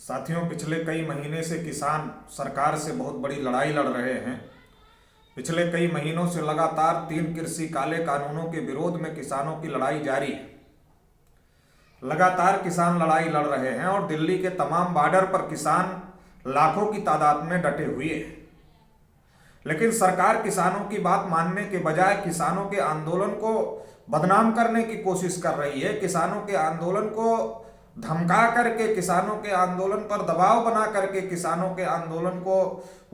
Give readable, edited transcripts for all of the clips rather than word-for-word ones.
साथियों, पिछले कई महीने से किसान सरकार से बहुत बड़ी लड़ाई लड़ रहे हैं। पिछले कई महीनों से लगातार 3 कृषि काले कानूनों के विरोध में किसानों की लड़ाई जारी है। लगातार किसान लड़ाई लड़ रहे हैं और दिल्ली के तमाम बॉर्डर पर किसान लाखों की तादाद में डटे हुए हैं। लेकिन सरकार किसानों की बात मानने के बजाय किसानों के आंदोलन को बदनाम करने की कोशिश कर रही है। किसानों के आंदोलन को धमका करके, किसानों के आंदोलन पर दबाव बना करके किसानों के आंदोलन को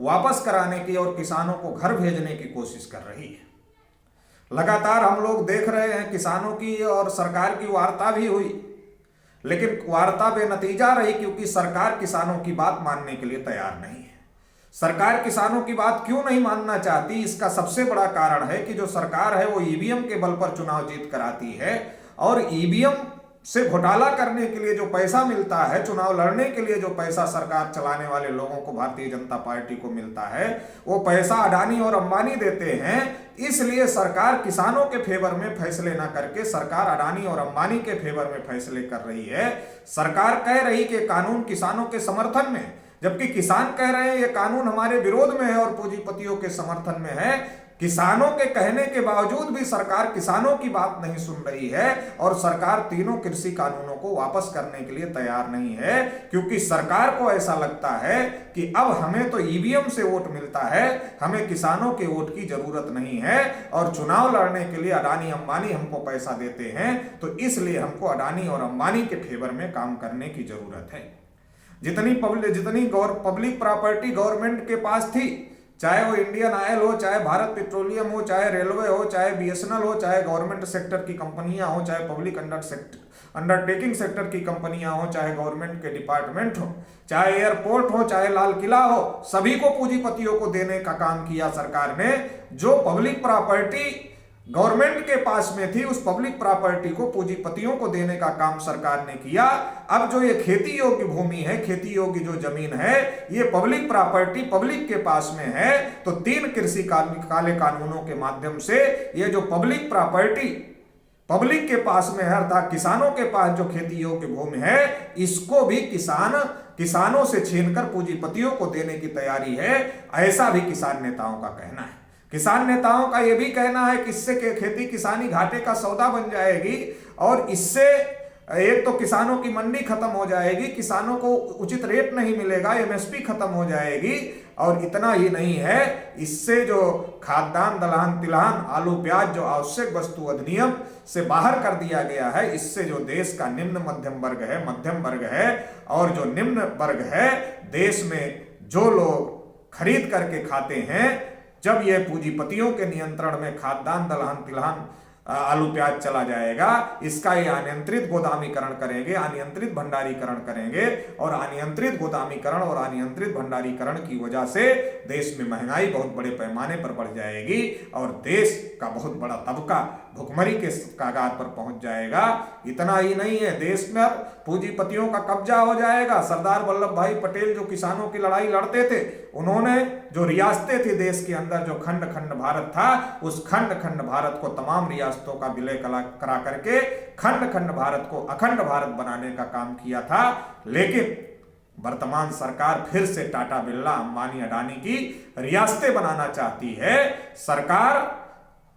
वापस कराने की और किसानों को घर भेजने की कोशिश कर रही है। लगातार हम लोग देख रहे हैं किसानों की और सरकार की वार्ता भी हुई, लेकिन वार्ता बेनतीजा रही क्योंकि सरकार किसानों की बात मानने के लिए तैयार नहीं है। सरकार किसानों की बात क्यों नहीं मानना चाहती? इसका सबसे बड़ा कारण है कि जो सरकार है वो ईवीएम के बल पर चुनाव जीत कराती है और ईवीएम से घोटाला करने के लिए जो पैसा मिलता है, चुनाव लड़ने के लिए जो पैसा सरकार चलाने वाले लोगों को, भारतीय जनता पार्टी को मिलता है, वो पैसा अडानी और अंबानी देते हैं। इसलिए सरकार किसानों के फेवर में फैसले ना करके सरकार अडानी और अंबानी के फेवर में फैसले कर रही है। सरकार कह रही कि कानून किसानों के समर्थन में, जबकि किसान कह रहे हैं ये कानून हमारे विरोध में है और पूंजीपतियों के समर्थन में है। किसानों के कहने के बावजूद भी सरकार किसानों की बात नहीं सुन रही है और सरकार तीनों कृषि कानूनों को वापस करने के लिए तैयार नहीं है, क्योंकि सरकार को ऐसा लगता है कि अब हमें तो ईवीएम से वोट मिलता है, हमें किसानों के वोट की जरूरत नहीं है और चुनाव लड़ने के लिए अडानी अंबानी हमको पैसा देते हैं, तो इसलिए हमको अडानी और अंबानी के फेवर में काम करने की जरूरत है। जितनी पब्लिक प्रॉपर्टी गवर्नमेंट के पास थी, चाहे वो इंडियन ऑयल हो, चाहे भारत पेट्रोलियम हो, चाहे रेलवे हो, चाहे बीएसएनएल हो, चाहे गवर्नमेंट सेक्टर की कंपनियां हो, चाहे पब्लिक अंडरटेकिंग सेक्टर की कंपनियां हो, चाहे गवर्नमेंट के डिपार्टमेंट हो, चाहे एयरपोर्ट हो, चाहे लाल किला हो, सभी को पूंजीपतियों को देने का काम किया सरकार ने। जो पब्लिक प्रॉपर्टी गवर्नमेंट के पास में थी, उस पब्लिक प्रॉपर्टी को पूंजीपतियों को देने का काम सरकार ने किया। अब जो ये खेती योग्य भूमि है, खेती योग्य जो जमीन है, ये पब्लिक प्रॉपर्टी पब्लिक के पास में है, तो 3 कृषि काले कानूनों के माध्यम से ये जो पब्लिक प्रॉपर्टी पब्लिक के पास में है, अर्थात किसानों के पास जो खेती योग्य भूमि है, इसको भी किसानों से छीनकर पूंजीपतियों को देने की तैयारी है। ऐसा भी किसान नेताओं का कहना है। किसान नेताओं का यह भी कहना है कि इससे खेती किसानी घाटे का सौदा बन जाएगी और इससे एक तो किसानों की मंडी खत्म हो जाएगी, किसानों को उचित रेट नहीं मिलेगा, एमएसपी खत्म हो जाएगी। और इतना ही नहीं है, इससे जो खाद्यान्न, दलहन, तिलहन, आलू, प्याज जो आवश्यक वस्तु अधिनियम से बाहर कर दिया गया है, इससे जो देश का निम्न मध्यम वर्ग है, मध्यम वर्ग है और जो निम्न वर्ग है, देश में जो लोग खरीद करके खाते हैं, जब ये पूंजीपतियों के नियंत्रण में खाद्यान्न, दलहन, तिलहन, आलू, प्याज चला जाएगा, इसका ये अनियंत्रित गोदामीकरण करेंगे, अनियंत्रित भंडारीकरण करेंगे और अनियंत्रित गोदामीकरण और अनियंत्रित भंडारीकरण की वजह से देश में महंगाई बहुत बड़े पैमाने पर बढ़ जाएगी और देश का बहुत बड़ा तबका भुखमरी के कगार पर पहुंच जाएगा। इतना ही नहीं है, देश में पूंजीपतियों का कब्जा हो जाएगा। सरदार वल्लभ भाई पटेल जो किसानों की लड़ाई लड़ते थे, उन्होंने जो रियासतें थी देश के अंदर, जो खंड खंड भारत था, उस खंड खंड भारत को तमाम रियासतों का विलय करा करके खंड खंड भारत को अखंड भारत बनाने का काम किया था। लेकिन वर्तमान सरकार फिर से टाटा, बिरला, अंबानी, अडानी की रियासतें बनाना चाहती है। सरकार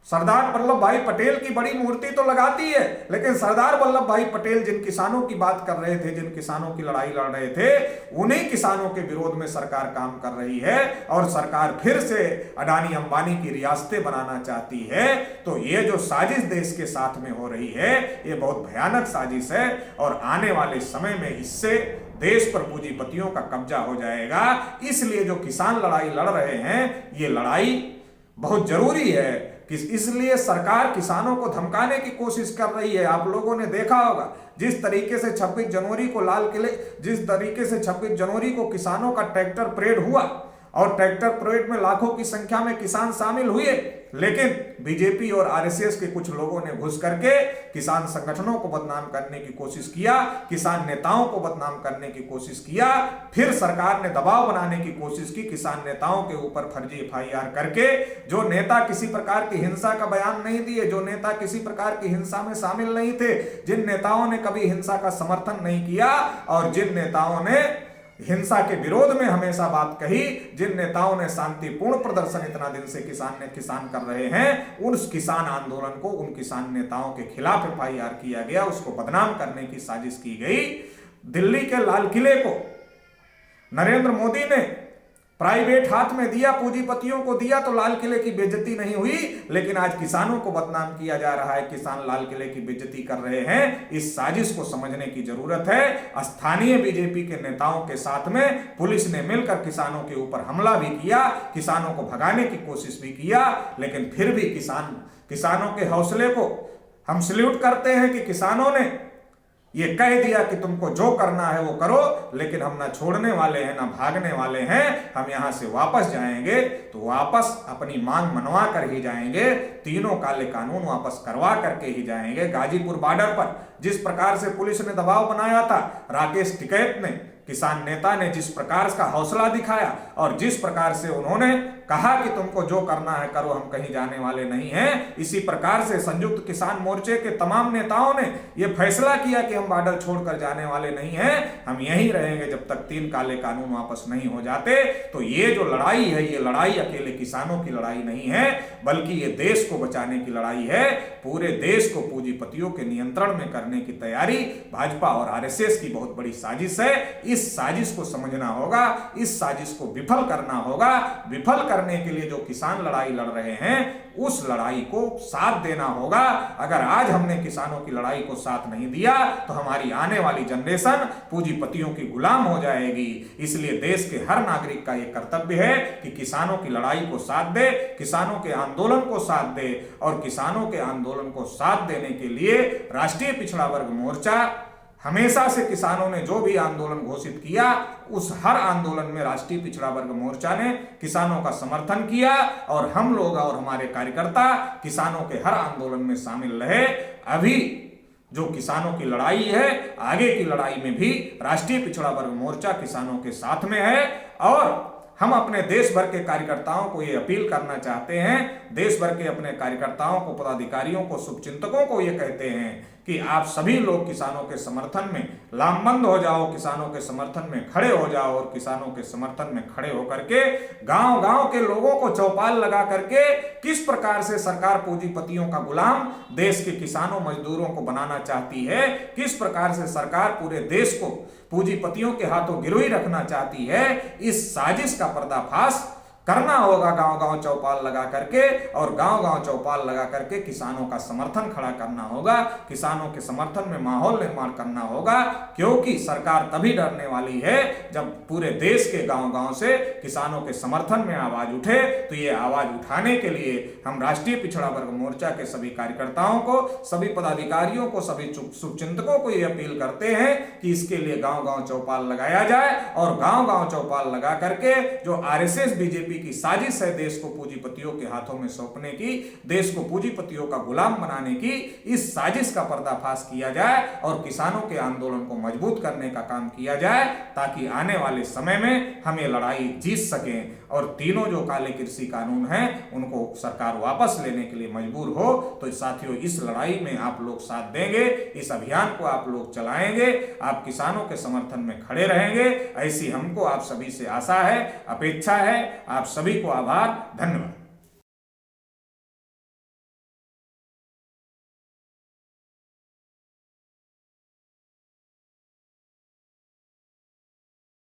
सरदार वल्लभ भाई पटेल की बड़ी मूर्ति तो लगाती है, लेकिन सरदार वल्लभ भाई पटेल जिन किसानों की बात कर रहे थे, जिन किसानों की लड़ाई लड़ रहे थे, उन्हीं किसानों के विरोध में सरकार काम कर रही है और सरकार फिर से अडानी अंबानी की रियासतें बनाना चाहती है। तो ये जो साजिश देश के साथ में हो रही है, ये बहुत भयानक साजिश है और आने वाले समय में इससे देश पर पूंजीपतियों का कब्जा हो जाएगा। इसलिए जो किसान लड़ाई लड़ रहे हैं, ये लड़ाई बहुत जरूरी है। इसलिए सरकार किसानों को धमकाने की कोशिश कर रही है। आप लोगों ने देखा होगा जिस तरीके से 26 जनवरी को जिस तरीके से 26 जनवरी को किसानों का ट्रैक्टर परेड हुआ और ट्रैक्टर परेड में लाखों की संख्या में किसान शामिल हुए, लेकिन बीजेपी और आरएसएस के कुछ लोगों ने घुस करके किसान संगठनों को बदनाम करने की कोशिश किया, किसान नेताओं को बदनाम करने की कोशिश किया। फिर सरकार ने दबाव बनाने की कोशिश की किसान नेताओं के ऊपर फर्जी एफआईआर करके। जो नेता किसी प्रकार की हिंसा का बयान नहीं दिए, जो नेता किसी प्रकार की हिंसा में शामिल नहीं थे, जिन नेताओं ने कभी हिंसा का समर्थन नहीं किया और जिन नेताओं ने हिंसा के विरोध में हमेशा बात कही, जिन नेताओं ने शांतिपूर्ण प्रदर्शन इतना दिन से किसान कर रहे हैं, उस किसान आंदोलन को, उन किसान नेताओं के खिलाफ FIR किया गया, उसको बदनाम करने की साजिश की गई। दिल्ली के लाल किले को नरेंद्र मोदी ने प्राइवेट हाथ में दिया, पूंजीपतियों को दिया, तो लाल किले की बेइज्जती नहीं हुई, लेकिन आज किसानों को बदनाम किया जा रहा है, किसान लाल किले की बेइज्जती कर रहे हैं। इस साजिश को समझने की जरूरत है। स्थानीय बीजेपी के नेताओं के साथ में पुलिस ने मिलकर किसानों के ऊपर हमला भी किया, किसानों को भगाने की कोशिश भी किया, लेकिन फिर भी किसानों के हौसले को हम सैल्यूट करते हैं कि किसानों ने ये कह दिया कि तुमको जो करना है वो करो, लेकिन हम ना छोड़ने वाले हैं, ना भागने वाले हैं, हम यहां से वापस जाएंगे तो वापस अपनी मांग मनवा कर ही जाएंगे, तीनों काले कानून वापस करवा करके ही जाएंगे। गाजीपुर बॉर्डर पर जिस प्रकार से पुलिस ने दबाव बनाया था, राकेश टिकैत ने, किसान नेता ने जिस प्रकार का हौसला दिखाया और जिस प्रकार से उन्होंने कहा कि तुमको जो करना है करो, हम कहीं जाने वाले नहीं हैं, इसी प्रकार से संयुक्त किसान मोर्चे के तमाम नेताओं ने यह फैसला किया कि हम बॉर्डर छोड़कर जाने वाले नहीं हैं, हम यहीं रहेंगे जब तक 3 काले कानून वापस नहीं हो जाते। तो ये जो लड़ाई है, ये लड़ाई अकेले किसानों की लड़ाई नहीं है, बल्कि ये देश को बचाने की लड़ाई है। पूरे देश को पूंजीपतियों के नियंत्रण में करने की तैयारी भाजपा और RSS की बहुत बड़ी साजिश है। इस साजिश को समझना होगा, इस साजिश को विफल करना होगा। विफल करने के लिए जो किसान लड़ाई लड़ रहे हैं, उस लड़ाई को साथ देना होगा। अगर आज हमने किसानों की लड़ाई को साथ नहीं दिया तो हमारी आने वाली जनरेशन पूंजीपतियों की गुलाम हो जाएगी। इसलिए देश के हर नागरिक का यह कर्तव्य है कि किसानों की लड़ाई को साथ दे, किसानों के आंदोलन को साथ दे, और किसानों के आंदोलन को साथ देने के लिए राष्ट्रीय पिछड़ा वर्ग मोर्चा हमेशा से, किसानों ने जो भी आंदोलन घोषित किया, उस हर आंदोलन में राष्ट्रीय पिछड़ा वर्ग मोर्चा ने किसानों का समर्थन किया, और हम लोग और हमारे कार्यकर्ता किसानों के हर आंदोलन में शामिल रहे। अभी जो किसानों की लड़ाई है, आगे की लड़ाई में भी राष्ट्रीय पिछड़ा वर्ग मोर्चा किसानों के साथ में है। और हम अपने देश भर के कार्यकर्ताओं को ये अपील करना चाहते हैं, देश भर के अपने कार्यकर्ताओं को, पदाधिकारियों को, शुभचिंतकों को ये कहते हैं कि आप सभी लोग किसानों के समर्थन में लामबंद हो जाओ, किसानों के समर्थन में खड़े हो जाओ, और किसानों के समर्थन में खड़े होकर के गांव-गांव के लोगों को चौपाल लगा करके किस प्रकार से सरकार पूंजीपतियों का गुलाम देश के किसानों मजदूरों को बनाना चाहती है, किस प्रकार से सरकार पूरे देश को पूंजीपतियों के हाथों गिरोही रखना चाहती है, इस साजिश का पर्दाफाश करना होगा गांव-गांव चौपाल लगा करके, और गांव-गांव चौपाल लगा करके किसानों का समर्थन खड़ा करना होगा, किसानों के समर्थन में माहौल निर्माण करना होगा। क्योंकि सरकार तभी डरने वाली है जब पूरे देश के गांव-गांव से किसानों के समर्थन में आवाज उठे। तो ये आवाज उठाने के लिए हम राष्ट्रीय पिछड़ा वर्ग मोर्चा के सभी कार्यकर्ताओं को, सभी पदाधिकारियों को, सभी शुभचिंतकों को ये अपील करते हैं कि इसके लिए गांव-गांव चौपाल लगाया जाए, और गांव-गांव चौपाल लगा करके जो RSS बीजेपी की साजिश है देश को पूंजीपतियों के हाथों में सौंपने की, देश को पूंजीपतियों का गुलाम बनाने की, इस साजिश का पर्दाफाश किया जाए और किसानों के आंदोलन को मजबूत करने का काम किया जाए, ताकि आने वाले समय में हम ये लड़ाई जीत सकें और तीनों जो काले कृषि कानून हैं उनको सरकार वापस लेने के लिए मजबूर हो। तो साथियों, इस लड़ाई में आप लोग साथ देंगे, इस अभियान को आप लोग चलाएंगे, आप किसानों के समर्थन में खड़े रहेंगे, ऐसी हमको आप सभी से आशा है, अपेक्षा है। आप सभी को आभार, धन्यवाद।